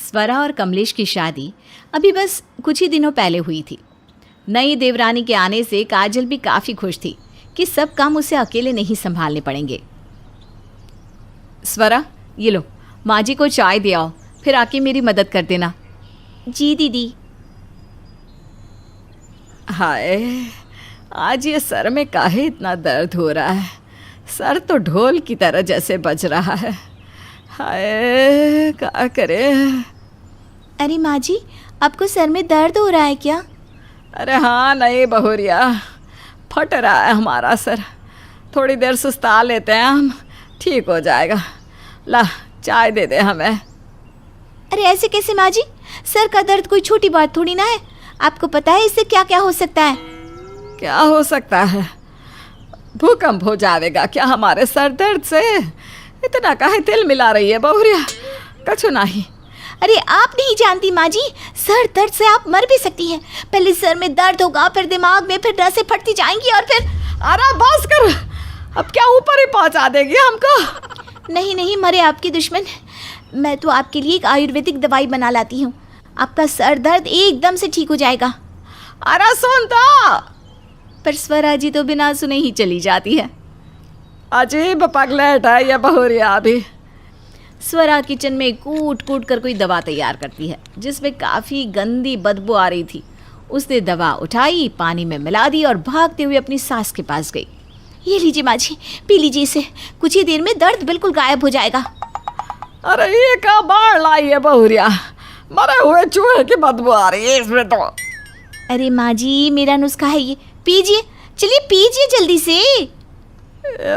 स्वरा और कमलेश की शादी अभी बस कुछ ही दिनों पहले हुई थी। नई देवरानी के आने से काजल भी काफ़ी खुश थी कि सब काम उसे अकेले नहीं संभालने पड़ेंगे। स्वरा, ये लो, माँ जी को चाय दे आओ, फिर आके मेरी मदद कर देना। जी दीदी। हाय, आज ये सर में काहे इतना दर्द हो रहा है। सर तो ढोल की तरह जैसे बज रहा है। हाय, क्या करे। अरे माँ जी, आपको सर में दर्द हो रहा है क्या? अरे हाँ, नहीं बहुरिया, फट रहा है हमारा सर। थोड़ी देर सुस्ता लेते हैं हम, ठीक हो जाएगा। ला, चाय दे दे हमें। अरे ऐसे कैसे माँ जी? सर का दर्द कोई छोटी बात थोड़ी ना है। आपको पता है इससे क्या क्या हो सकता है? क्या हो सकता है? भूकंप हो जाएगा क्या हमारे सर दर्द से? इतना काहे तिल मिला रही है बहुरिया, कछु नहीं। अरे आप नहीं जानती माँ जी, सर दर्द से आप मर भी सकती हैं। पहले सर में दर्द होगा, फिर दिमाग में, फिर नसें फटती जाएंगी और फिर। अरे बस कर, अब क्या ऊपर ही पहुंचा देगी हमको? नहीं नहीं, मरे आपके दुश्मन। मैं तो आपके लिए एक आयुर्वेदिक दवाई बना लाती हूँ, आपका सर दर्द एकदम से ठीक हो जाएगा। अरे सुनता। पर स्वरा जी तो बिना सुने ही चली जाती है। अजीब पगलेट है ये बहुरिया भी। स्वरा किचन में कूट कूट कर कोई दवा तैयार करती है जिसमें काफ़ी गंदी बदबू आ रही थी। उसने दवा उठाई, पानी में मिला दी और भागते हुए अपनी सास के पास गई। ये लीजिए माँ जी, पी लीजिए इसे, कुछ ही देर में दर्द बिल्कुल गायब हो जाएगा। अरे ये क्या बाढ़ लाई है बहुरिया, मरे हुए चूहे की बदबू आ रही है इसमें तो। अरे माँ जी, मेरा नुस्खा है ये, पीजिए, चलिए पीजिए जल्दी से।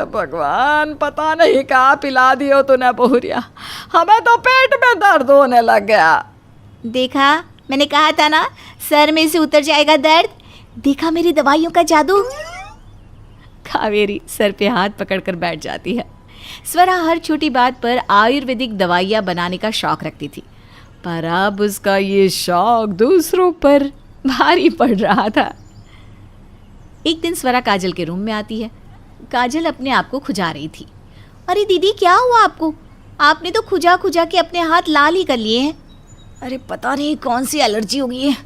भगवान, पता नहीं क्या पिला दियो तूने बहुरिया, हमें तो पेट में दर्द होने लग गया। देखा, मैंने कहा था ना, सर में से उतर जाएगा दर्द। देखा मेरी दवाइयों का जादू। कावेरी सर पे हाथ पकड़कर बैठ जाती है। स्वरा हर छोटी बात पर आयुर्वेदिक दवाइयाँ बनाने का शौक रखती थी, पर अब उसका ये शौक दूसरों पर भारी पड़ रहा था। एक दिन स्वरा काजल के रूम में आती है। काजल अपने आप को खुजा रही थी। अरे दीदी, क्या हुआ आपको? आपने तो खुजा खुजा के अपने हाथ लाल ही कर लिए हैं। अरे पता नहीं कौन सी एलर्जी हो गई है,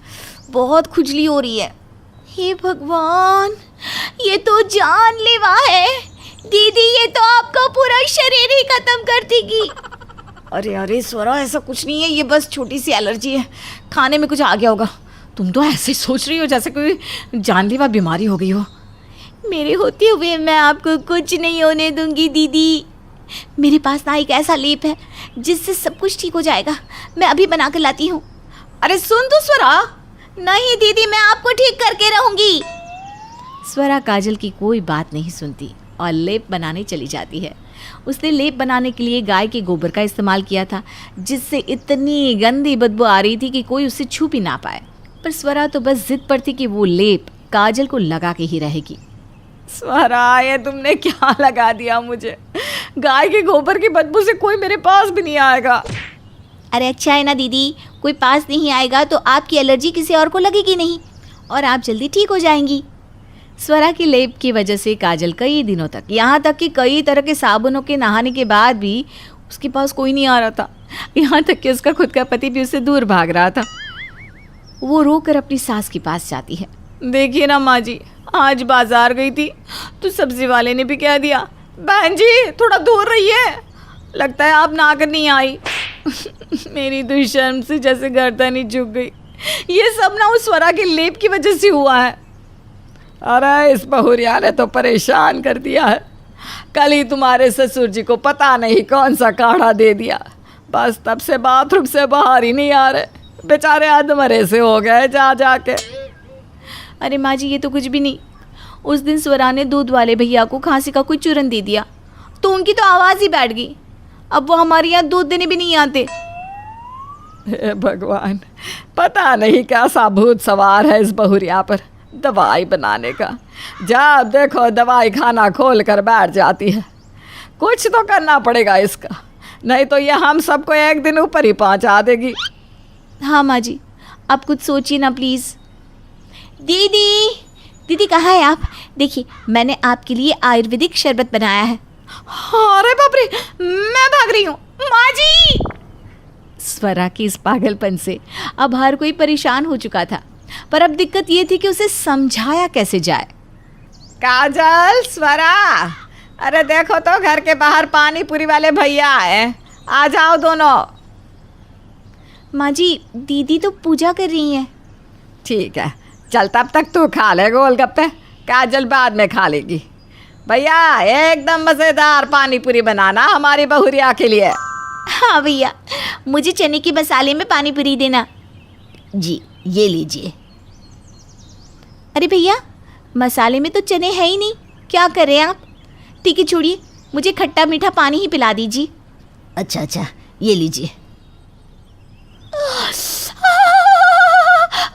बहुत खुजली हो रही है। हे भगवान, ये तो जानलेवा है। दीदी, ये तो आपका पूरा शरीर ही खत्म कर देगी। अरे स्वरा, ऐसा कुछ नहीं है, ये बस छोटी सी एलर्जी है, खाने में कुछ आ गया होगा। तुम तो ऐसे सोच रही हो जैसे कोई जानलेवा बीमारी हो गई हो। मेरे होते हुए मैं आपको कुछ नहीं होने दूंगी दीदी। मेरे पास ना एक ऐसा लेप है जिससे सब कुछ ठीक हो जाएगा, मैं अभी बना कर लाती हूँ। अरे सुन तो स्वरा। नहीं दीदी, मैं आपको ठीक करके रहूंगी। स्वरा काजल की कोई बात नहीं सुनती और लेप बनाने चली जाती है। उसने लेप बनाने के लिए गाय के गोबर का इस्तेमाल किया था, जिससे इतनी गंदी बदबू आ रही थी कि कोई उससे छू भी ना पाए। पर स्वरा तो बस जिद पर थी कि वो लेप काजल को लगा के ही रहेगी। स्वरा, ये तुमने क्या लगा दिया मुझे? गाय के गोबर की बदबू से कोई मेरे पास भी नहीं आएगा। अरे अच्छा है ना दीदी, कोई पास नहीं आएगा तो आपकी एलर्जी किसी और को लगेगी नहीं और आप जल्दी ठीक हो जाएंगी। स्वरा की लेप की वजह से काजल कई दिनों तक, यहाँ तक कि कई तरह के साबुनों के नहाने के बाद भी उसके पास कोई नहीं आ रहा था। यहाँ तक कि उसका खुद का पति भी उससे दूर भाग रहा था। वो रोकर अपनी सास के पास जाती है। देखिए ना माँ जी, आज बाजार गई थी तो सब्जी वाले ने भी कह दिया, बहन जी थोड़ा दूर रहिए, लगता है आप नाकर नहीं आई। मेरी तो शर्म से जैसे गर्दन ही झुक गई। ये सब ना उस स्वरा के लेप की वजह से हुआ है। अरे इस बहुरिया ने तो परेशान कर दिया है। कल ही तुम्हारे ससुर जी को पता नहीं कौन सा काढ़ा दे दिया, बस तब से बाथरूम से बाहर ही नहीं आ रहे, बेचारे अधमरे से हो गए जा जाके। अरे माँ जी, ये तो कुछ भी नहीं। उस दिन स्वरा ने दूध वाले भैया को खांसी का कोई चूरन दे दिया तो उनकी तो आवाज़ ही बैठ गई। अब वो हमारे यहाँ दूध देने भी नहीं आते। हे भगवान, पता नहीं क्या सा भूत सवार है इस बहुरिया पर दवाई बनाने का। जब देखो दवाई खाना खोल कर बैठ जाती है। कुछ तो करना पड़ेगा इसका, नहीं तो ये हम सबको एक दिन ऊपर ही पहुंचा देगी। हाँ माँ जी, आप कुछ सोचिए ना प्लीज़। दीदी, दीदी कहाँ है आप? देखिए, मैंने आपके लिए आयुर्वेदिक शरबत बनाया है। अरे बाप रे, मैं भाग रही हूँ। माँ जी! स्वरा की इस पागलपन से अब हर कोई परेशान हो चुका था, पर अब दिक्कत ये थी कि उसे समझाया कैसे जाए। काजल, स्वरा, अरे देखो तो घर के बाहर पानी पूरी वाले भैया आए, आ जाओ दोनों। माँ जी, दीदी तो पूजा कर रही हैं। ठीक है, चल तब तक तू खा ले गोलगप्पे, काजल बाद में खा लेगी। भैया एकदम मज़ेदार पानी पूरी बनाना हमारी बहुरिया के लिए। हाँ भैया, मुझे चने के मसाले में पानी पूरी देना। जी, ये लीजिए। अरे भैया, मसाले में तो चने है ही नहीं, क्या कर रहे हैं आप? ठीक है, छोड़िए, मुझे खट्टा मीठा पानी ही पिला दीजिए। अच्छा अच्छा, ये लीजिए।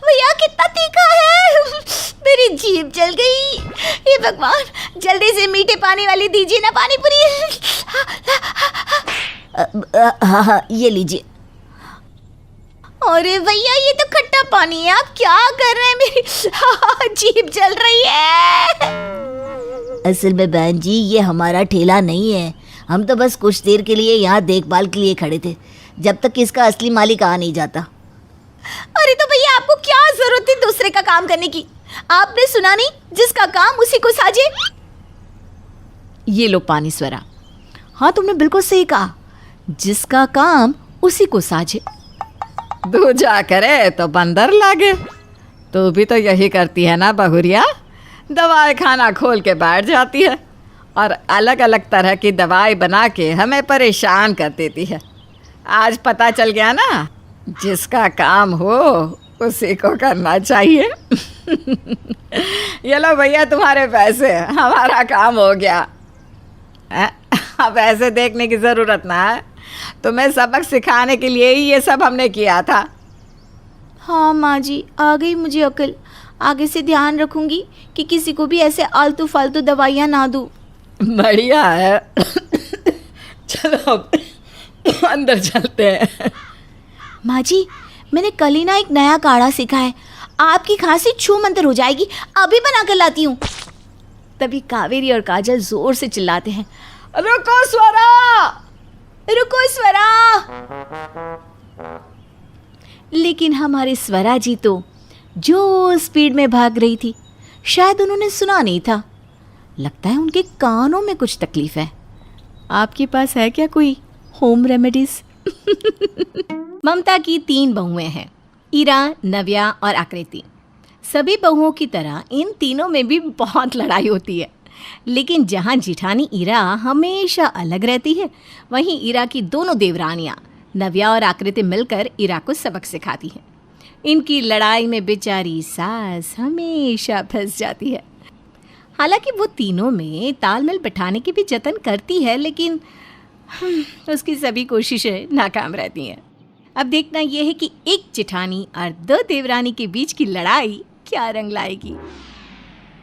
भैया कितना तीखा है, मेरी जीभ जल गई। हे भगवान, जल्दी से मीठे पानी वाली दीजिए ना पानी पूरी। हाँ हाँ, ये लीजिए। अरे भैया, ये तो खट्टा पानी है, आप क्या कर रहे हैं? मेरी जीभ जल रही है। असल में बहन जी, ये हमारा ठेला नहीं है, हम तो बस कुछ देर के लिए यहाँ देखभाल के लिए खड़े थे, जब तक इसका असली मालिक आ नहीं जाता। अरे तो भैया, आपको क्या जरूरत थी दूसरे का काम करने की? आपने सुना नहीं, जिसका काम उसी को साजे। ये लो पानी स्वरा। हाँ, तुमने बिल्कुल सही कहा, जिसका काम उसी को साजे। दूजा करे तो बंदर लागे। तू भी तो यही करती है ना बहुरिया, दवाई खाना खोल के बैठ जाती है और अलग अलग तरह की दवाई बना के हमें परेशान कर देती है। आज पता चल गया ना, जिसका काम हो उसी को करना चाहिए। ये लो भैया तुम्हारे पैसे, हमारा काम हो गया। अब ऐसे देखने की ज़रूरत ना है, तुम्हें सबक सिखाने के लिए ही ये सब हमने किया था। हाँ माँ जी, आ गई मुझे अकल। आगे से ध्यान रखूंगी कि किसी को भी ऐसे आलतू फालतू दवाइयाँ ना दूँ। बढ़िया है। चलो अंदर चलते हैं। माँ जी, मैंने कल ही ना एक नया काढ़ा सीखा है, आपकी खांसी छू मंतर हो जाएगी, अभी बना कर लाती हूँ। तभी कावेरी और काजल जोर से चिल्लाते हैं, रुको स्वरा, रुको स्वरा। लेकिन हमारी स्वरा जी तो जो स्पीड में भाग रही थी, शायद उन्होंने सुना नहीं था। लगता है उनके कानों में कुछ तकलीफ है। आपके पास है क्या कोई होम रेमेडीज? ममता की 3 बहुएं हैं, ईरा, नव्या और आकृति। सभी बहुओं की तरह इन तीनों में भी बहुत लड़ाई होती है, लेकिन जहाँ जिठानी ईरा हमेशा अलग रहती है, वहीं ईरा की दोनों देवरानियाँ नव्या और आकृति मिलकर ईरा को सबक सिखाती हैं। इनकी लड़ाई में बेचारी सास हमेशा फंस जाती है। हालांकि वो तीनों में तालमेल बिठाने की भी जतन करती है, लेकिन उसकी सभी कोशिशें नाकाम रहती हैं। अब देखना यह है कि एक जेठानी और 2 देवरानी के बीच की लड़ाई क्या रंग लाएगी।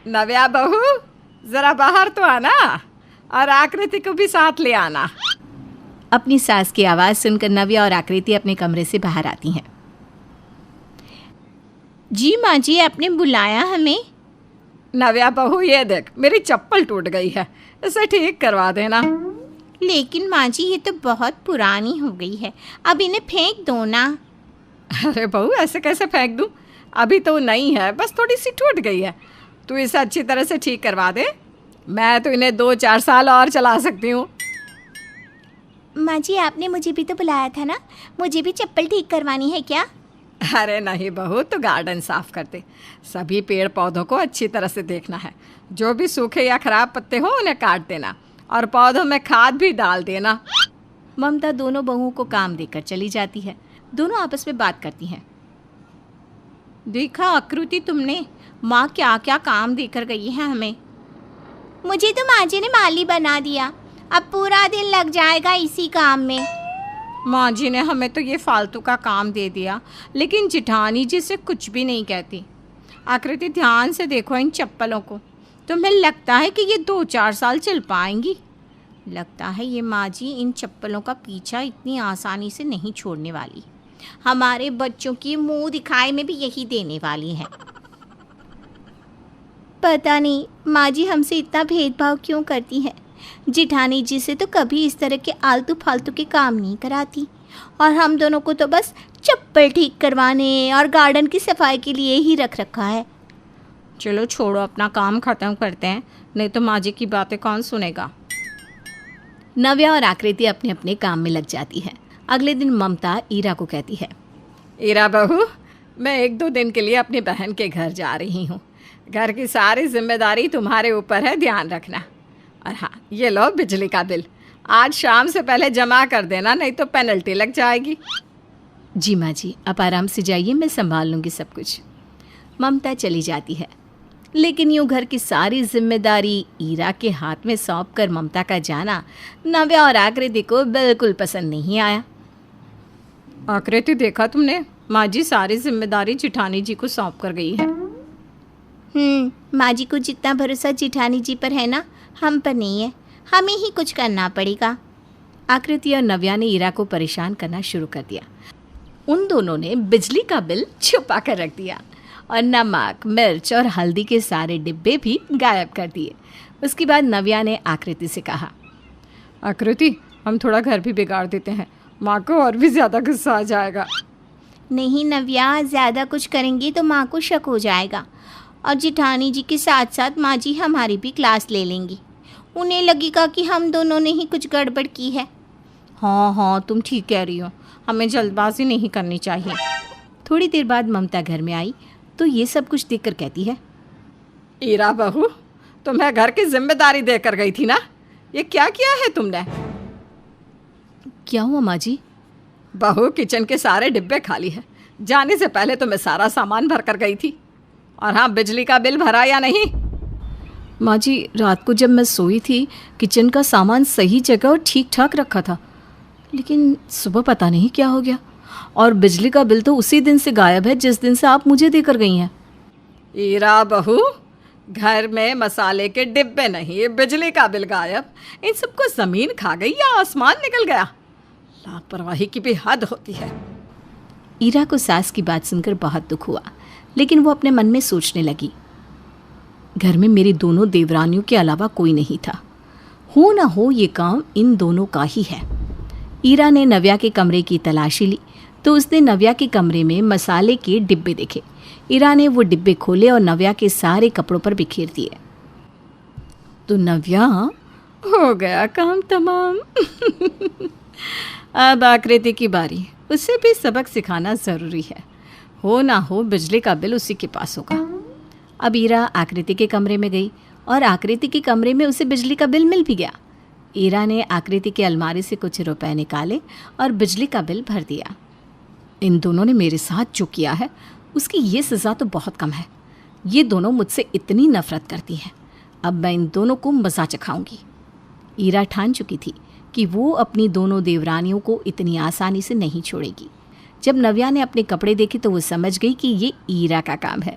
नव्या बहू, जरा बाहर तो आना और आकृति को भी साथ ले आना। अपनी सास की आवाज़ सुनकर नव्या और आकृति अपने कमरे से बाहर आती हैं। जी माँ जी, आपने बुलाया हमें? नव्या बहू, ये देख, मेरी चप्पल टूट गई है, इसे ठीक करवा देना। लेकिन माँ जी, ये तो बहुत पुरानी हो गई है, अब इन्हें फेंक दो ना। अरे बहू, ऐसे कैसे फेंक दूँ? अभी तो नई है, बस थोड़ी सी टूट गई है, तू इसे अच्छी तरह से ठीक करवा दे। मैं तो इन्हें 2-4 साल और चला सकती हूँ। माँ जी, आपने मुझे भी तो बुलाया था ना, मुझे भी चप्पल ठीक करवानी है क्या? अरे नहीं बहू, तो गार्डन साफ करते, सभी पेड़ पौधों को अच्छी तरह से देखना है। जो भी सूखे या खराब पत्ते हो उन्हें काट देना और पौधों में खाद भी डाल देना। ममता दोनों बहुओं को काम देकर चली जाती है। दोनों आपस में बात करती हैं। देखा आकृति, तुमने माँ क्या क्या काम देकर गई है हमें। मुझे तो माँ जी ने माली बना दिया, अब पूरा दिन लग जाएगा इसी काम में। माँ जी ने हमें तो ये फालतू का काम दे दिया, लेकिन जिठानी जी से कुछ भी नहीं कहती। आकृति, ध्यान से देखो इन चप्पलों को, तुम्हें लगता है कि ये 2-4 साल चल पाएंगी? लगता है ये माँ जी इन चप्पलों का पीछा इतनी आसानी से नहीं छोड़ने वाली। हमारे बच्चों की मुंह दिखाई में भी यही देने वाली है। पता नहीं माँ जी हमसे इतना भेदभाव क्यों करती है। जिठानी जी से तो कभी इस तरह के आलतू फालतू के काम नहीं कराती, और हम दोनों को तो बस चप्पल ठीक करवाने और गार्डन की सफाई के लिए ही रख रखा है। चलो छोड़ो, अपना काम ख़त्म करते हैं, नहीं तो माँ जी की बातें कौन सुनेगा। नव्या और आकृति अपने अपने काम में लग जाती है। अगले दिन ममता ईरा को कहती है, ईरा बहू, मैं 1-2 दिन के लिए अपनी बहन के घर जा रही हूँ। घर की सारी जिम्मेदारी तुम्हारे ऊपर है, ध्यान रखना। और हाँ, ये लो बिजली का बिल, आज शाम से पहले जमा कर देना, नहीं तो पेनल्टी लग जाएगी। जी माँ जी, आप आराम से जाइए, मैं संभाल लूँगी सब कुछ। ममता चली जाती है, लेकिन यूँ घर की सारी जिम्मेदारी ईरा के हाथ में सौंप कर ममता का जाना नव्या और आकृति को बिल्कुल पसंद नहीं आया। आकृति, देखा तुमने, माँ जी सारी जिम्मेदारी जिठानी जी को सौंप कर गई है। माँ जी को जितना भरोसा जिठानी जी पर है ना, हम पर नहीं है, हमें ही कुछ करना पड़ेगा। आकृति और नव्या ने ईरा को परेशान करना शुरू कर दिया। उन दोनों ने बिजली का बिल छुपा कर रख दिया और नमक, मिर्च और हल्दी के सारे डिब्बे भी गायब कर दिए। उसके बाद नव्या ने आकृति से कहा, आकृति, हम थोड़ा घर भी बिगाड़ देते हैं, माँ को और भी ज़्यादा गुस्सा आ जाएगा। नहीं नव्या, ज़्यादा कुछ करेंगी तो माँ को शक हो जाएगा और जिठानी जी के साथ साथ माँ जी हमारी भी क्लास ले लेंगी। उन्हें लगेगा कि हम दोनों ने ही कुछ गड़बड़ की है। हाँ, तुम ठीक कह रही हो, हमें जल्दबाजी नहीं करनी चाहिए। थोड़ी देर बाद ममता घर में आई तो ये सब कुछ देखकर कहती है, ईरा बहू, तुम्हें घर की जिम्मेदारी देकर गई थी ना, ये क्या किया है तुमने? क्या हुआ माँ जी? बहू, किचन के सारे डिब्बे खाली है, जाने से पहले तो मैं सारा सामान भर कर गई थी। और हाँ, बिजली का बिल भरा या नहीं? माँ जी, रात को जब मैं सोई थी किचन का सामान सही जगह और ठीक ठाक रखा था, लेकिन सुबह पता नहीं क्या हो गया और बिजली का बिल तो उसी दिन से गायब है जिस दिन से आप मुझे देकर गई हैं। ईरा बहू, घर में मसाले के डिब्बे नहीं, बिजली का बिल गायब। इन सबको ज़मीन खा गई या आसमान निकल गया? लापरवाही की भी हद होती है। ईरा को सास की बात सुनकर बहुत दुख हुआ, लेकिन वो अपने मन में सोचने लगी, घर में मेरी दोनों देवरानियों के अलावा कोई नहीं था, हो ना हो ये काम इन दोनों का ही है। ईरा ने नव्या के कमरे की तलाशी ली तो उसने नव्या के कमरे में मसाले के डिब्बे देखे। ईरा ने वो डिब्बे खोले और नव्या के सारे कपड़ों पर बिखेर दिए। तो नव्या, हो गया काम तमाम। अब आकृति की बारी, उसे भी सबक सिखाना ज़रूरी है, हो ना हो बिजली का बिल उसी के पास होगा। अब ईरा आकृति के कमरे में गई और आकृति के कमरे में उसे बिजली का बिल मिल भी गया। ईरा ने आकृति के अलमारी से कुछ रुपए निकाले और बिजली का बिल भर दिया। इन दोनों ने मेरे साथ जो किया है उसकी ये सज़ा तो बहुत कम है। ये दोनों मुझसे इतनी नफ़रत करती हैं, अब मैं इन दोनों को मज़ा चखाऊंगी। ईरा ठान चुकी थी कि वो अपनी दोनों देवरानियों को इतनी आसानी से नहीं छोड़ेगी। जब नव्या ने अपने कपड़े देखे तो वो समझ गई कि ये ईरा का काम है।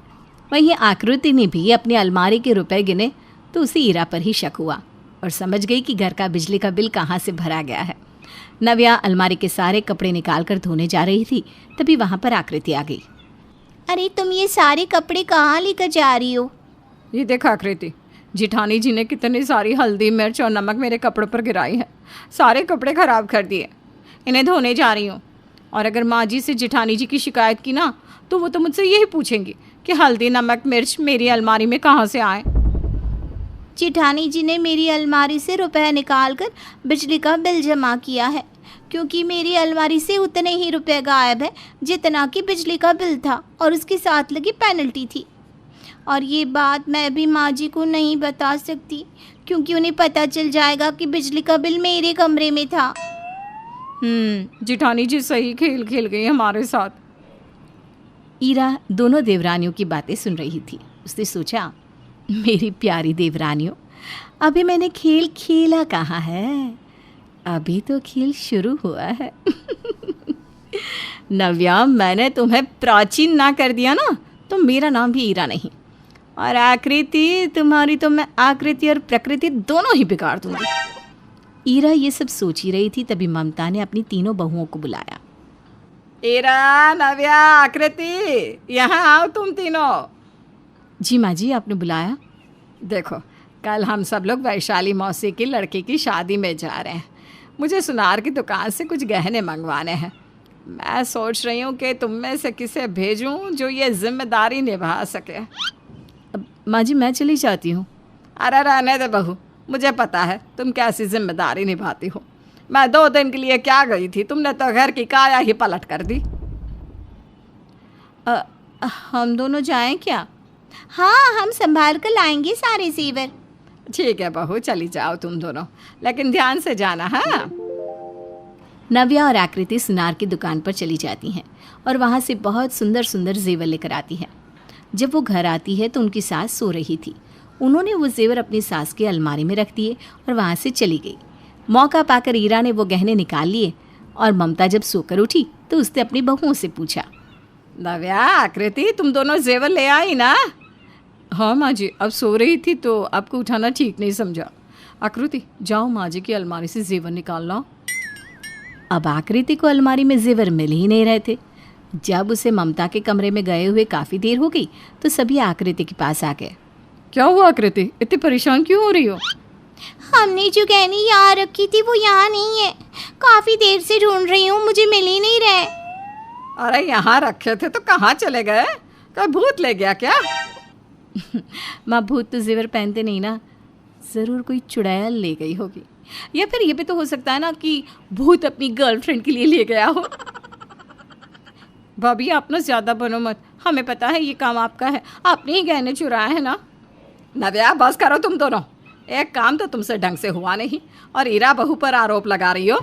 वहीं आकृति ने भी अपनी अलमारी के रुपए गिने तो उसे ईरा पर ही शक हुआ और समझ गई कि घर का बिजली का बिल कहाँ से भरा गया है। नव्या अलमारी के सारे कपड़े निकाल कर धोने जा रही थी, तभी वहाँ पर आकृति आ गई। अरे तुम ये सारे कपड़े कहाँ लेकर जा रही हो? ये देखा आकृति, जिठानी जी ने कितनी सारी हल्दी, मिर्च और नमक मेरे कपड़ों पर गिराई है, सारे कपड़े ख़राब कर दिए, इन्हें धोने जा रही हूँ। और अगर माँ जी से जिठानी जी की शिकायत की ना तो वो तो मुझसे यही पूछेंगी कि हल्दी, नमक, मिर्च मेरी अलमारी में कहाँ से आए। जिठानी जी ने मेरी अलमारी से रुपए निकाल कर बिजली का बिल जमा किया है, क्योंकि मेरी अलमारी से उतने ही रुपए गायब है जितना कि बिजली का बिल था और उसके साथ लगी पेनल्टी थी। और ये बात मैं भी माँ जी को नहीं बता सकती, क्योंकि उन्हें पता चल जाएगा कि बिजली का बिल मेरे कमरे में था। जिठानी जी सही खेल खेल गई हमारे साथ। ईरा दोनों देवरानियों की बातें सुन रही थी। उसने सोचा, मेरी प्यारी देवरानियों, अभी मैंने खेल खेला कहाँ है, अभी तो खेल शुरू हुआ है। नव्या, मैंने तुम्हें प्राचीन ना कर दिया ना तो मेरा नाम भी ईरा नहीं। और आकृति, तुम्हारी तो मैं आकृति और प्रकृति दोनों ही बिगाड़ दूंगी। ईरा ये सब सोच ही रही थी, तभी ममता ने अपनी तीनों बहुओं को बुलाया। ईरा, नव्या, आकृति, यहाँ आओ तुम तीनों। जी माँ जी, आपने बुलाया? देखो, कल हम सब लोग वैशाली मौसी की लड़की की शादी में जा रहे हैं। मुझे सुनार की दुकान से कुछ गहने मंगवाने हैं। मैं सोच रही हूँ कि तुम में से किसे भेजूँ जो ये जिम्मेदारी निभा सके। माँ जी मैं चली जाती हूँ। अरे रहने दे बहू, मुझे पता है तुम कैसी जिम्मेदारी निभाती हो। मैं 2 दिन के लिए क्या गई थी, तुमने तो घर की काया ही पलट कर दी। हम दोनों जाएं क्या? हाँ, हम संभाल कर लाएंगे सारे जेवर। ठीक है बहू, चली जाओ तुम दोनों, लेकिन ध्यान से जाना। हाँ। नव्या और आकृति सुनार की दुकान पर चली जाती हैं और वहाँ से बहुत सुंदर सुंदर जेवर लेकर आती हैं। जब वो घर आती है तो उनकी सास सो रही थी। उन्होंने वो जेवर अपनी सास की अलमारी में रख दिए और वहाँ से चली गई। मौका पाकर ईरा ने वो गहने निकाल लिए और ममता जब सोकर उठी तो उसने अपनी बहुओं से पूछा, नव्या, आकृति, तुम दोनों जेवर ले आई ना? हाँ माँ जी, अब सो रही थी तो आपको उठाना ठीक नहीं समझा। आकृति, जाओ माँ जी की अलमारी से जेवर निकाल लाओ। अब आकृति को अलमारी में जेवर मिल ही नहीं रहे थे। जब उसे ममता के कमरे में गए हुए काफ़ी देर हो गई तो सभी आकृति के पास आ गए। क्या हुआ आकृति, इतनी परेशान क्यों हो रही हो? हमने जो गहने यहाँ रखी थी वो यहाँ नहीं है। काफ़ी देर से ढूंढ रही हूँ, मुझे मिल ही नहीं रहे। अरे यहाँ रखे थे तो कहाँ चले गए? कोई भूत ले गया क्या? माँ, भूत तो जेवर पहनते नहीं ना, ज़रूर कोई चुड़ैल ले गई होगी। या फिर ये भी तो हो सकता है ना कि भूत अपनी गर्लफ्रेंड के लिए ले गया हो। भाभी, आप ना ज़्यादा बनो मत, हमें पता है ये काम आपका है, आपने ही गहने चुराए हैं ना। नव्या, बस करो तुम दोनों, एक काम तो तुमसे ढंग से हुआ नहीं और ईरा बहू पर आरोप लगा रही हो।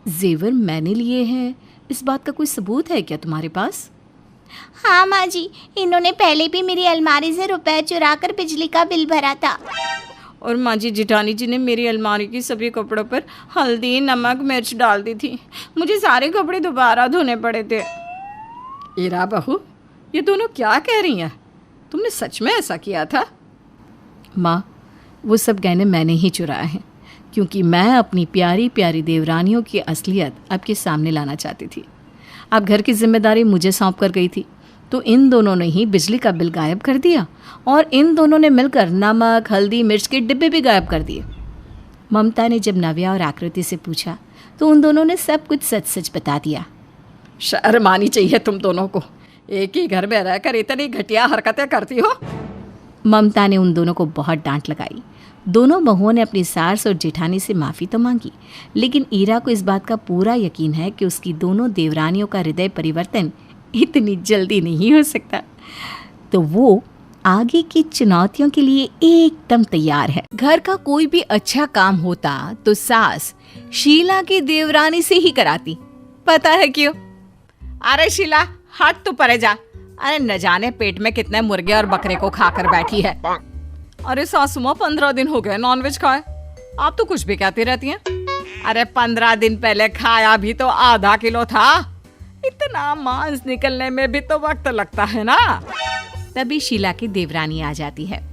जेवर मैंने लिए हैं, इस बात का कोई सबूत है क्या तुम्हारे पास? हाँ माँ जी, इन्होंने पहले भी मेरी अलमारी से रुपए चुरा कर बिजली का बिल भरा था। और माँ जी, जिठानी जी ने मेरी अलमारी की सभी कपड़ों पर हल्दी, नमक, मिर्च डाल दी थी। मुझे सारे कपड़े दोबारा धोने पड़े थे। ईरा बहू, ये दोनों क्या कह रही हैं? तुमने सच में ऐसा किया था? माँ, वो सब गहने मैंने ही चुराए हैं, क्योंकि मैं अपनी प्यारी प्यारी देवरानियों की असलियत आपके सामने लाना चाहती थी। आप घर की जिम्मेदारी मुझे सौंप कर गई थी, तो इन दोनों ने ही बिजली का बिल गायब कर दिया और इन दोनों ने मिलकर नमक, हल्दी, मिर्च के डिब्बे भी गायब कर दिए। ममता ने जब नव्या और आकृति से पूछा तो उन दोनों ने सब कुछ सच सच बता दिया। शर्म आनी चाहिए तुम दोनों को, एक ही घर में रहकर इतनी घटिया हरकतें करती हो। ममता ने उन दोनों को बहुत डांट लगाई। दोनों बहुओं ने अपनी सास और जेठानी से माफ़ी तो मांगी, लेकिन ईरा को इस बात का पूरा यकीन है कि उसकी दोनों देवरानियों का हृदय परिवर्तन इतनी जल्दी नहीं हो सकता, तो वो आगे की चुनौतियों के लिए एकदम तैयार है। घर का कोई भी अच्छा काम होता तो सास शीला की देवरानी से ही कराती। पता है क्यों? अरे शीला, हट तू परे जा। अरे न जाने पेट में कितने मुर्गे और बकरे को खाकर बैठी है। अरे सासू माँ, 15 दिन हो गए नॉनवेज खाए, आप तो कुछ भी कहती रहती हैं। अरे 15 दिन पहले खाया भी तो आधा किलो था। इतना मांस निकलने में भी तो वक्त लगता है ना। तभी शीला की देवरानी आ जाती है।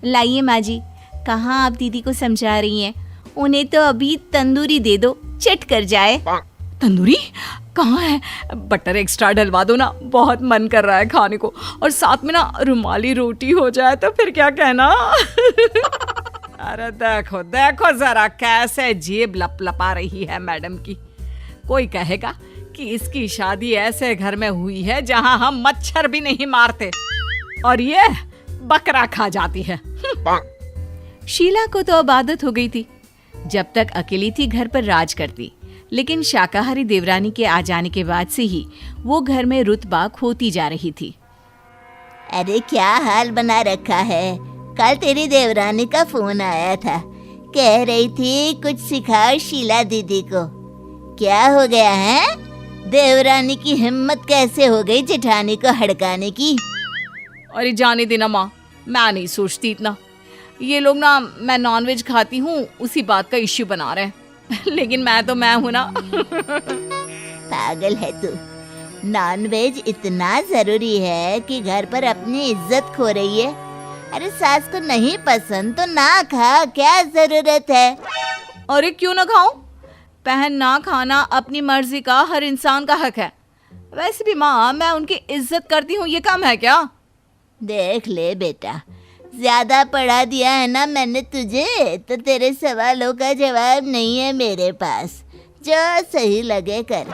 लाइए माँ जी, कहाँ आप दीदी को समझा रही हैं? उन्हें तो अभी तंदूरी दे दो, चट कर जाए। तंदूरी कहाँ है? बटर एक्स्ट्रा डलवा दो ना, बहुत मन कर रहा है खाने को। और साथ में ना रुमाली रोटी हो जाए तो फिर क्या कहना। अरे देखो देखो जरा कैसे जेब लपलपा रही है मैडम की। कोई कहेगा कि इसकी शादी ऐसे घर में हुई है जहां हम मच्छर भी नहीं मारते और ये बकरा खा जाती है। शीला को तो अब आदत हो गई थी। जब तक अकेली थी घर पर राज करती, लेकिन शाकाहारी देवरानी के आ जाने के बाद से ही वो घर में रुतबा खोती जा रही थी। अरे क्या हाल बना रखा है। कल तेरी देवरानी का फोन आया था, कह रही थी कुछ सिखाओ शीला दीदी को। क्या हो गया है? देवरानी की हिम्मत कैसे हो गई जेठानी को हड़काने की? अरे जाने देना माँ, मैं नहीं सोचती इतना। ये लोग ना, मैं नॉनवेज खाती हूँ उसी बात का इश्यू बना रहे हैं। लेकिन मैं तो मैं हूँ ना। पागल है तू। नॉनवेज इतना जरूरी है कि घर पर अपनी इज्जत खो रही है। अरे सास को नहीं पसंद तो ना खा, क्या जरूरत है? अरे क्यों ना खाऊं? बहन, ना खाना अपनी मर्जी का हर इंसान का हक है। वैसे भी माँ, मैं उनकी इज्जत करती हूँ, ये कम है क्या? देख ले बेटा, ज्यादा पढ़ा दिया है ना मैंने तुझे, तो तेरे सवालों का जवाब नहीं है मेरे पास। जो सही लगे कर।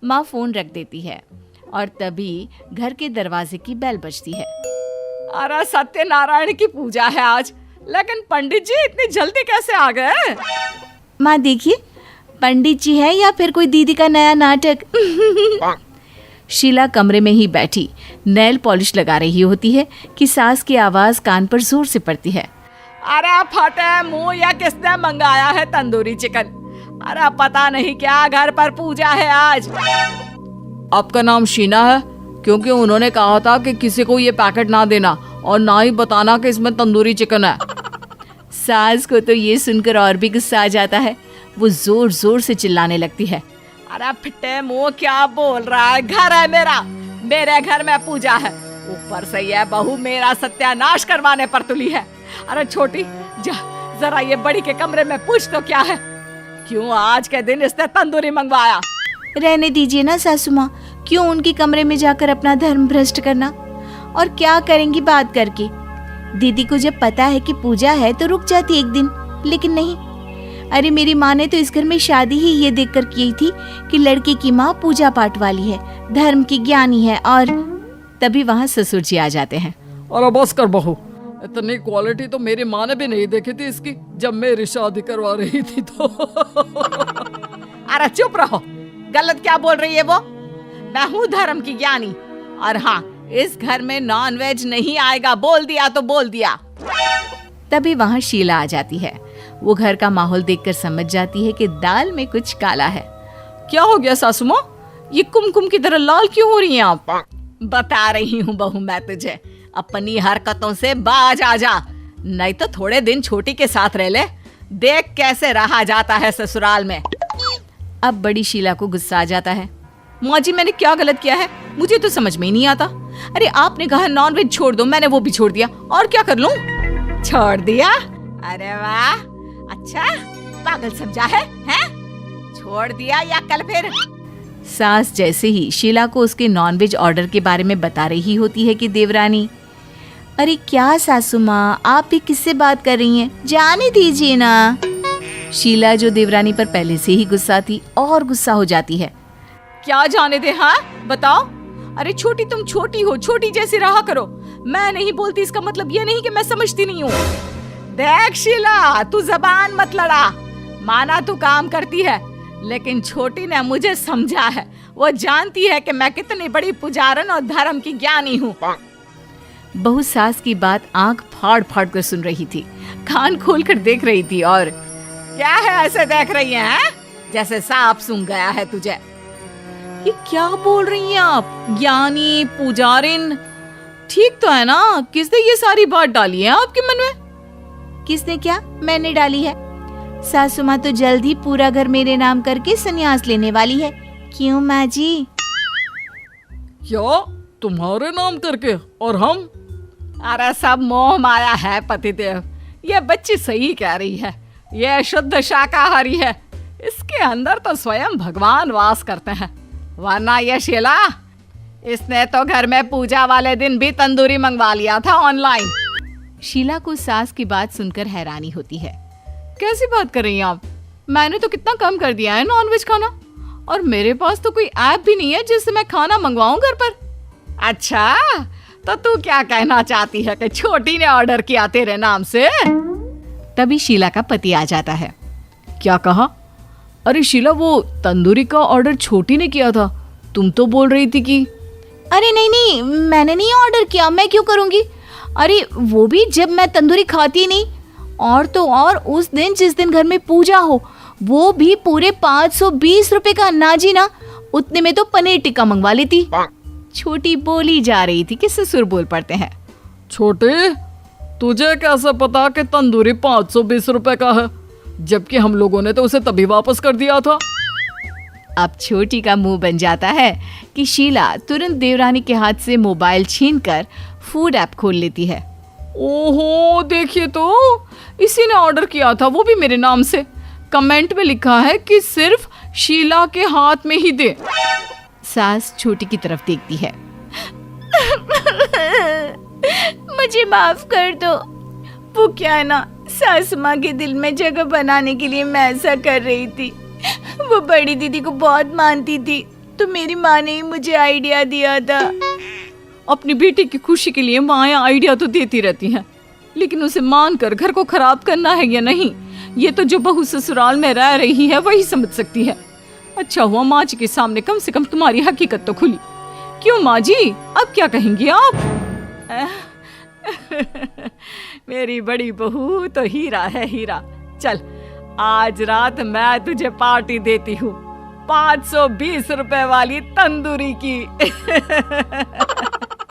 माँ फोन रख देती है और तभी घर के दरवाजे की बेल बजती है। अरे सत्यनारायण की पूजा है आज, लेकिन पंडित जी इतनी जल्दी कैसे आ गए? माँ देखिए, पंडित जी है या फिर कोई दीदी का नया नाटक। शीला कमरे में ही बैठी नेल पॉलिश लगा रही होती है कि सास की आवाज कान पर जोर से पड़ती है। अरे फटे मुंह, या किसने मंगाया है तंदूरी चिकन? अरे पता नहीं क्या घर पर पूजा है आज। आपका नाम शीना है? क्योंकि उन्होंने कहा था कि किसी को ये पैकेट ना देना और ना ही बताना कि इसमें तंदूरी चिकन है। सास को तो ये सुनकर और भी गुस्सा आ जाता है। वो जोर जोर से चिल्लाने लगती है। अरे फिटे मुंह, क्या बोल रहा है? घर है मेरा, मेरे घर में पूजा है, ऊपर से ये बहू मेरा सत्यानाश करवाने पर तुली है। अरे छोटी, जा जरा ये बड़ी के कमरे में पूछ तो क्या है, क्यों आज के दिन इसने तंदूरी मंगवाया? रहने दीजिए ना सासू माँ, क्यों उनके कमरे में जाकर अपना धर्म भ्रष्ट करना। और क्या करेंगी बात करके? दीदी को जब पता है कि पूजा है तो रुक जाती एक दिन, लेकिन नहीं। अरे मेरी माँ ने तो इस घर में शादी ही ये देखकर की थी कि लड़के की माँ पूजा पाठ वाली है, धर्म की ज्ञानी है। और तभी वहाँ ससुर जी आ जाते हैं। और बस कर बहू, इतनी क्वालिटी तो मेरी माँ ने भी नहीं देखी थी इसकी जब मेरी शादी करवा रही थी तो। अरे चुप रहो, गलत क्या बोल रही है वो? मैं हूँ धर्म की ज्ञानी, और हाँ, इस घर में नॉन वेज नहीं आएगा। बोल दिया तो बोल दिया। तभी वहाँ शीला आ जाती है। वो घर का माहौल देखकर समझ जाती है कि दाल में कुछ काला है। क्या हो गया सासू माँ, ये कुमकुम की तरह लाल क्यों हो रही हैं आप? बता रही हूँ बहू मैं तुझे, अपनी हरकतों से बाज आ जा, नहीं तो थोड़े दिन छोटी के साथ रह ले, देख कैसे रहा जाता है ससुराल में। अब बड़ी शीला को गुस्सा आ जाता है। माँ जी, मैंने क्या गलत किया है? मुझे तो समझ में ही नहीं आता। अरे आपने कहा नॉन वेज छोड़ दो, मैंने वो भी छोड़ दिया, और क्या कर लूं? छोड़ दिया? अरे वाह, अच्छा पागल समझा है? छोड़ दिया या कल फिर? सास जैसे ही शीला को उसके नॉनवेज ऑर्डर के बारे में बता रही होती है कि देवरानी, अरे क्या सासू माँ, आप भी किससे बात कर रही हैं? जाने दीजिए ना। शीला जो देवरानी पर पहले से ही गुस्सा थी और गुस्सा हो जाती है। क्या जाने दे? हाँ बताओ। अरे छोटी, तुम छोटी हो, छोटी जैसी रहा करो। मैं नहीं बोलती इसका मतलब ये नहीं कि मैं समझती नहीं हूँ। देख शीला, तू जबान मत लड़ा। माना तू काम करती है, लेकिन छोटी ने मुझे समझा है। वो जानती है कि मैं कितनी बड़ी पुजारन और धर्म की ज्ञानी हूँ। बहू सास की बात आंख फाड़ फाड़ कर सुन रही थी, कान खोल कर देख रही थी। और क्या है ऐसे देख रही हैं? जैसे सांप सूंघ गया है तुझे। ये क्या बोल रही हैं आप? ज्ञानी, पुजारिन, ठीक तो है ना? किसने ये सारी बात डाली है आपके मन में? किसने क्या? मैंने डाली है। सासू माँ तो जल्द ही पूरा घर मेरे नाम करके संन्यास लेने वाली है। क्यों माँ जी? क्या तुम्हारे नाम करके? और हम? अरे सब मोह माया है पतिदेव। ये बच्ची सही कह रही है, ये शुद्ध शाकाहारी है। इसके अंदर तो स्वयं भगवान वास करते हैं, वरना ये शीला, इसने तो घर में पूजा वाले दिन भी तंदूरी मंगवा लिया था ऑनलाइन। शीला को सास की बात सुनकर हैरानी होती है। कैसी बात कर रही हैं आप? मैंने तो कितना कम कर दिया है नॉनवेज खाना, और मेरे पास तो कोई ऐप भी नहीं है जिससे मैं खाना मंगवाऊं घर पर। अच्छा, तो तू क्या कहना चाहती है कि छोटी ने ऑर्डर किया तेरे नाम से? तभी शीला का पति आ जाता है। क्या कहा? अरे शीला, वो तंदूरी का ऑर्डर छोटी ने किया था, तुम तो बोल रही थी कि। अरे नहीं नहीं, मैंने नहीं ऑर्डर किया, मैं क्यों करूंगी? अरे वो भी जब मैं तंदूरी खाती ही नहीं। और तो और उस दिन जिस दिन घर में पूजा हो, वो भी पूरे 520 रुपए का अनाजी ना, उतने में तो पनीर टिक्का मंगवा लेती। छोटी बोली जा रही थी कि ससुर बोल पड़ते हैं। छोटे, तुझे कैसे पता कि तंदूरी 520 रुपए का है, जबकि हम लोगों ने तो उसे तभी वापस कर दिया था। अब छोटी का मुंह बन जाता है कि शीला तुरंत देवरानी के हाथ से मोबाइल छीनकर फूड ऐप खोल लेती है। ओहो, देखिए तो, इसी ने ऑर्डर किया था, वो भी मेरे नाम से। कमेंट में लिखा है कि सिर्फ शीला के हाथ में ही दे। सास छोटी की तरफ देखती है। मुझे माफ कर दो। वो क्या है ना, सासू माँ के दिल में जगह बनाने के लिए मैं ऐसा कर रही थी। वो बड़ी दीदी को बहुत मानती थी, तो मेरी माँ ने ही मुझे आइडिया दिया था। अपनी बेटी की खुशी के लिए माँ आइडिया तो देती रहती हैं, लेकिन उसे मानकर घर को खराब करना है या नहीं, ये तो जो बहू ससुराल में रह रही है वही समझ सकती है। अच्छा हुआ माँ जी के सामने कम से कम तुम्हारी हकीकत तो खुली। क्यों माँ जी, अब क्या कहेंगी आप? मेरी बड़ी बहू तो हीरा है, हीरा। चल आज रात मैं तुझे पार्टी देती हूँ, 520 रुपए वाली तंदूरी की।